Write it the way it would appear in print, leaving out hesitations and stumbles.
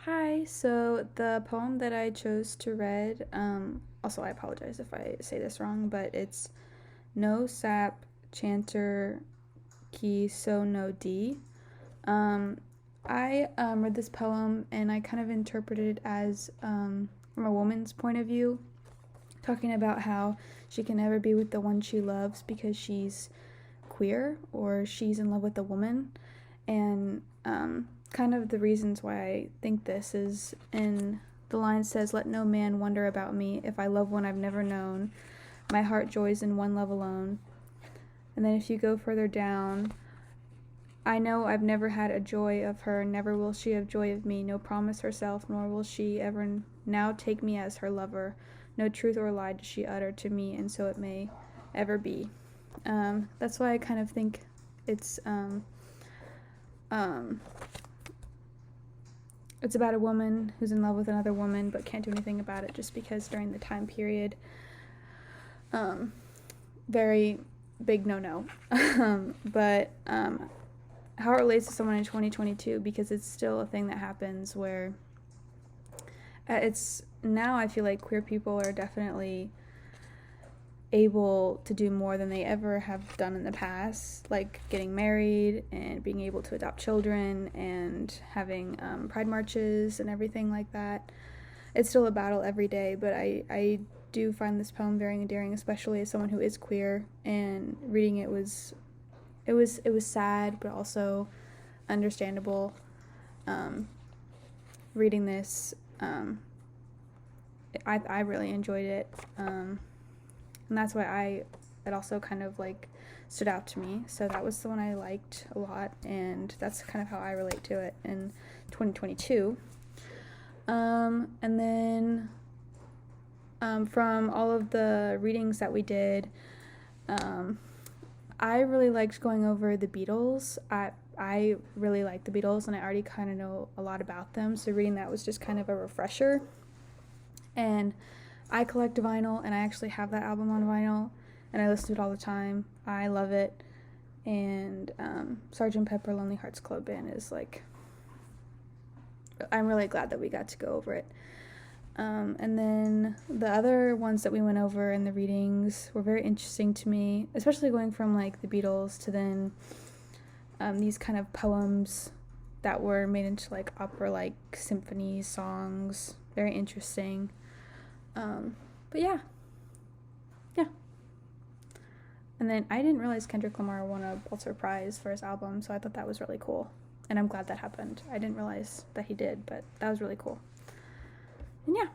Hi, so the poem that I chose to read, also I apologize if I say this wrong, but it's No Sap Chanter Key So No D. Um, I read this poem and I kind of interpreted it as from a woman's point of view, talking about how she can never be with the one she loves because she's queer or she's in love with a woman. And kind of the reasons why I think this is in the line says, "Let no man wonder about me if I love one I've never known. My heart joys in one love alone." And then if you go further down, "I know I've never had a joy of her, never will she have joy of me, no promise herself, nor will she ever now take me as her lover. No truth or lie does she utter to me, and so it may ever be." That's why I kind of think it's um, it's about a woman who's in love with another woman but can't do anything about it just because during the time period, very big no. But how it relates to someone in 2022, because it's still a thing that happens where it's now I feel like queer people are definitely able to do more than they ever have done in the past, like getting married and being able to adopt children and having pride marches and everything like that. It's still a battle every day, but I do find this poem very endearing, especially as someone who is queer, and reading it was sad but also understandable. Reading this, I really enjoyed it. And that's why it also kind of like stood out to me. So that was the one I liked a lot, and that's kind of how I relate to it in 2022. And then from all of the readings that we did, I really liked going over the Beatles. I really like the Beatles, and I already kind of know a lot about them, so reading that was just kind of a refresher. And I collect vinyl, and I actually have that album on vinyl, and I listen to it all the time. I love it. And Sgt. Pepper Lonely Hearts Club Band is like, I'm really glad that we got to go over it. And then the other ones that we went over in the readings were very interesting to me, especially going from like the Beatles to then these kind of poems that were made into like opera, like symphony songs. Very interesting. But yeah. And then I didn't realize Kendrick Lamar won a Pulitzer Prize for his album, so I thought that was really cool. And I'm glad that happened. I didn't realize that he did, but that was really cool. And yeah.